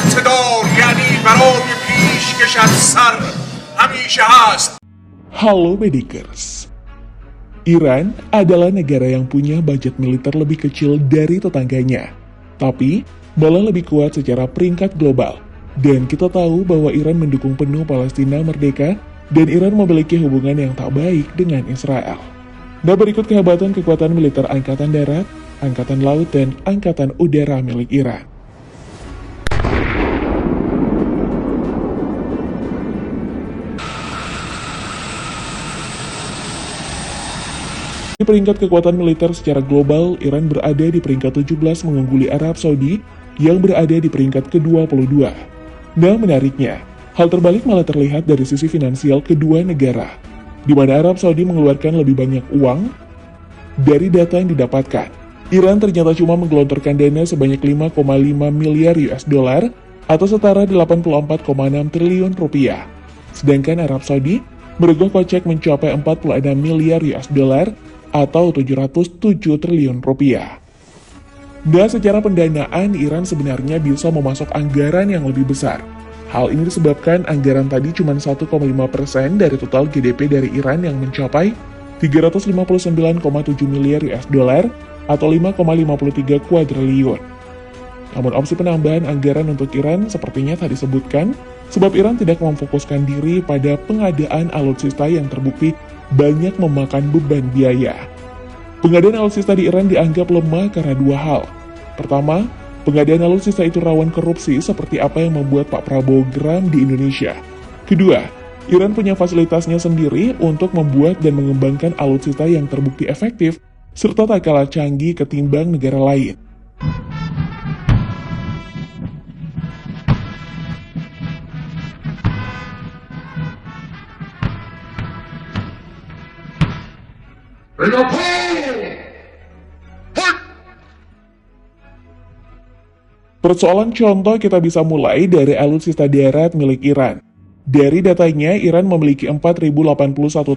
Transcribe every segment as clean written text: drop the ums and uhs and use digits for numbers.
اقتدار یعنی برای پیشکش از سر همیشه هست. Halo Medikers. Iran adalah negara yang punya budget militer lebih kecil dari tetangganya, tapi malah lebih kuat secara peringkat global. Dan kita tahu bahwa Iran mendukung penuh Palestina merdeka, dan Iran memiliki hubungan yang tak baik dengan Israel. Nah, berikut kehebatan kekuatan militer Angkatan Darat, Angkatan Laut, dan Angkatan Udara milik Iran. Di peringkat kekuatan militer secara global, Iran berada di peringkat 17 mengungguli Arab Saudi yang berada di peringkat ke-22. Nah, menariknya, hal terbalik malah terlihat dari sisi finansial kedua negara, di mana Arab Saudi mengeluarkan lebih banyak uang dari data yang didapatkan. Iran ternyata cuma menggelontorkan dana sebanyak 5,5 miliar US dollar atau setara 84,6 triliun rupiah. Sedangkan Arab Saudi merogoh kocek mencapai 46 miliar US dollar atau 707 triliun rupiah. Dan secara pendanaan, Iran sebenarnya bisa memasok anggaran yang lebih besar. Hal ini disebabkan anggaran tadi cuma 1,5% dari total GDP dari Iran yang mencapai 359,7 miliar US dollar atau 5,53 kuadriliun. Namun opsi penambahan anggaran untuk Iran sepertinya tak disebutkan, sebab Iran tidak memfokuskan diri pada pengadaan alutsista yang terbukti banyak memakan beban biaya. Pengadaan alutsista di Iran dianggap lemah karena dua hal. Pertama, pengadaan alutsista itu rawan korupsi seperti apa yang membuat Pak Prabowo geram di Indonesia. Kedua, Iran punya fasilitasnya sendiri untuk membuat dan mengembangkan alutsista yang terbukti efektif serta tak kalah canggih ketimbang negara lain. Persoalan contoh kita bisa mulai dari alutsista darat milik Iran. Dari datanya, Iran memiliki 4.081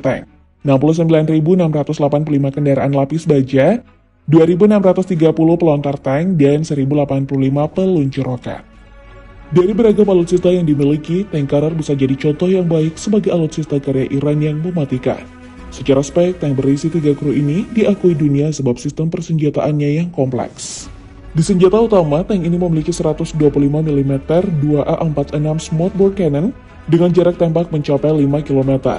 tank, 69.685 kendaraan lapis baja, 2.630 pelontar tank, dan 1.085 peluncur roket. Dari beragam alutsista yang dimiliki, tank Karar bisa jadi contoh yang baik sebagai alutsista karya Iran yang mematikan. Secara spek, tank berisi 3 kru ini diakui dunia sebab sistem persenjataannya yang kompleks. Di senjata utama, tank ini memiliki 125 mm 2A46 smoothbore cannon dengan jarak tembak mencapai 5 km.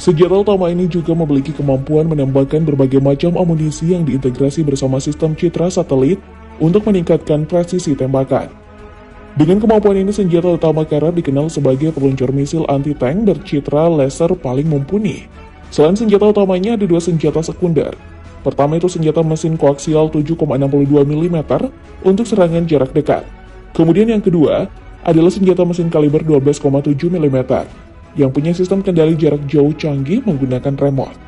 Senjata utama ini juga memiliki kemampuan menembakkan berbagai macam amunisi yang diintegrasi bersama sistem citra satelit untuk meningkatkan presisi tembakan. Dengan kemampuan ini, senjata utama Karar dikenal sebagai peluncur misil anti-tank bercitra laser paling mumpuni. Selain senjata utamanya, ada dua senjata sekunder. Pertama itu senjata mesin koaksial 7,62 mm untuk serangan jarak dekat. Kemudian yang kedua adalah senjata mesin kaliber 12,7 mm yang punya sistem kendali jarak jauh canggih menggunakan remote.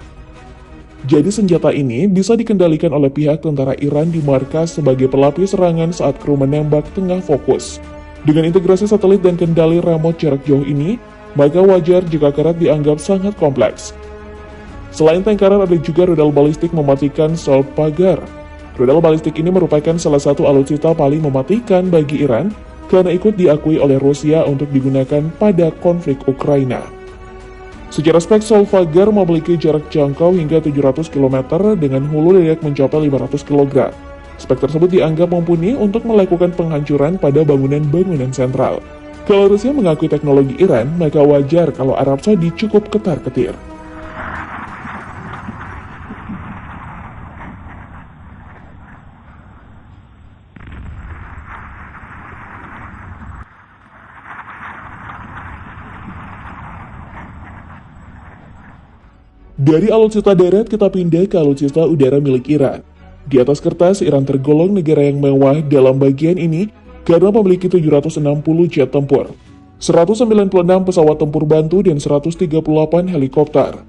Jadi senjata ini bisa dikendalikan oleh pihak tentara Iran di markas sebagai pelapis serangan saat kru menembak tengah fokus. Dengan integrasi satelit dan kendali remote jarak jauh ini, maka wajar jika Karar dianggap sangat kompleks. Selain tank Karar, ada juga rudal balistik mematikan Solpagar. Rudal balistik ini merupakan salah satu alutsista paling mematikan bagi Iran karena ikut diakui oleh Rusia untuk digunakan pada konflik Ukraina. Secara spek, Solpagar memiliki jarak jangkau hingga 700 km dengan hulu ledak mencapai 500 kg. Spek tersebut dianggap mumpuni untuk melakukan penghancuran pada bangunan-bangunan sentral. Kalau Rusia mengakui teknologi Iran, maka wajar kalau Arab Saudi cukup ketar-ketir. Dari alutsista darat kita pindah ke alutsista udara milik Iran. Di atas kertas, Iran tergolong negara yang mewah dalam bagian ini karena memiliki 760 jet tempur, 196 pesawat tempur bantu, dan 138 helikopter.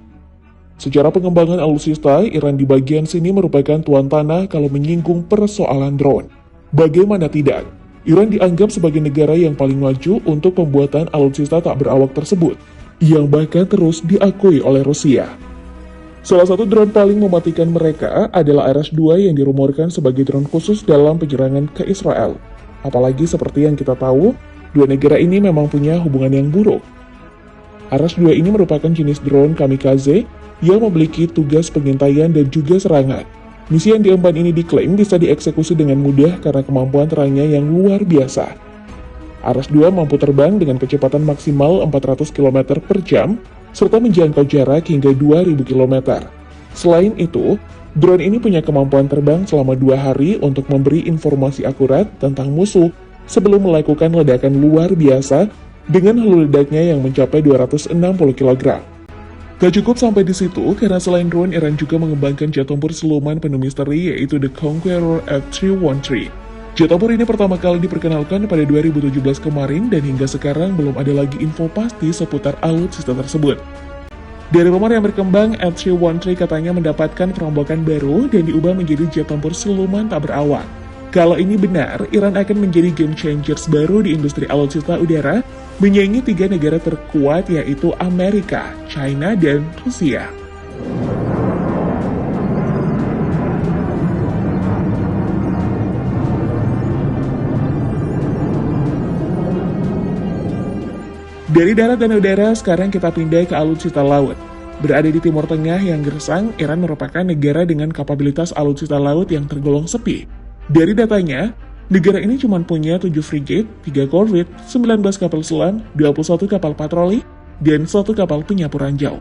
Secara pengembangan alutsista, Iran di bagian sini merupakan tuan tanah kalau menyinggung persoalan drone. Bagaimana tidak? Iran dianggap sebagai negara yang paling maju untuk pembuatan alutsista tak berawak tersebut, yang bahkan terus diakui oleh Rusia. Salah satu drone paling mematikan mereka adalah RS-2 yang dirumorkan sebagai drone khusus dalam penyerangan ke Israel. Apalagi seperti yang kita tahu, Dua negara ini memang punya hubungan yang buruk. Ares 2 ini merupakan jenis drone kamikaze yang memiliki tugas pengintaian dan juga serangan. Misi yang diemban ini diklaim bisa dieksekusi dengan mudah karena kemampuan terangnya yang luar biasa. Ares 2 mampu terbang dengan kecepatan maksimal 400 km per jam, serta menjangkau jarak hingga 2000 km. Selain itu, drone ini punya kemampuan terbang selama 2 hari untuk memberi informasi akurat tentang musuh sebelum melakukan ledakan luar biasa dengan hulu ledaknya yang mencapai 260 kg. Gak cukup sampai di situ, karena selain drone, Iran juga mengembangkan jet tempur siluman penuh misteri yaitu The Conqueror F313. Jet tempur ini pertama kali diperkenalkan pada 2017 kemarin dan hingga sekarang belum ada lagi info pasti seputar alutsista tersebut. Dari rumor yang berkembang, F313 katanya mendapatkan perombakan baru dan diubah menjadi jet tempur siluman tak berawak. Kalau ini benar, Iran akan menjadi game changers baru di industri alutsista udara, menyaingi 3 negara terkuat yaitu Amerika, China, dan Rusia. Dari darat dan udara, sekarang kita pindah ke alutsista laut. Berada di Timur Tengah yang gersang, Iran merupakan negara dengan kapabilitas alutsista laut yang tergolong sepi. Dari datanya, negara ini cuma punya 7 frigate, 3 korvet, 19 kapal selam, 21 kapal patroli, dan 1 kapal penyapu ranjau.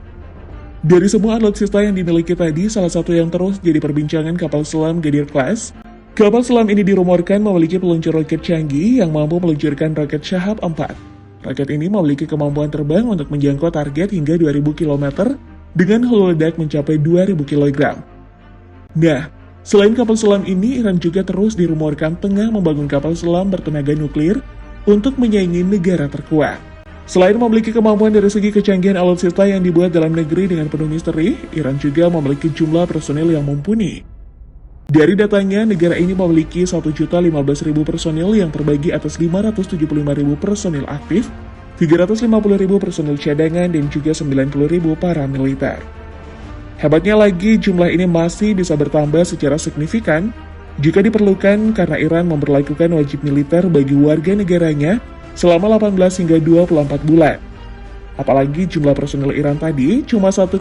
Dari semua alutsista yang dimiliki tadi, salah satu yang terus jadi perbincangan kapal selam Ghadir Class. Kapal selam ini dirumorkan memiliki peluncur roket canggih yang mampu meluncurkan roket Shahab 4. Roket ini memiliki kemampuan terbang untuk menjangkau target hingga 2000 km dengan hulu ledak mencapai 2000 kg. Nah, selain kapal selam ini, Iran juga terus dirumorkan tengah membangun kapal selam bertenaga nuklir untuk menyaingi negara terkuat. Selain memiliki kemampuan dari segi kecanggihan alutsista yang dibuat dalam negeri dengan penuh misteri, Iran juga memiliki jumlah personil yang mumpuni. Dari datanya, negara ini memiliki 1.015.000 personil yang terbagi atas 575.000 personil aktif, 350.000 personil cadangan, dan juga 90.000 paramiliter. Hebatnya lagi, jumlah ini masih bisa bertambah secara signifikan jika diperlukan karena Iran memberlakukan wajib militer bagi warga negaranya selama 18 hingga 24 bulan. Apalagi jumlah personil Iran tadi cuma 1,2%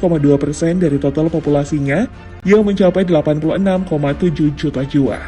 dari total populasinya yang mencapai 86,7 juta jiwa.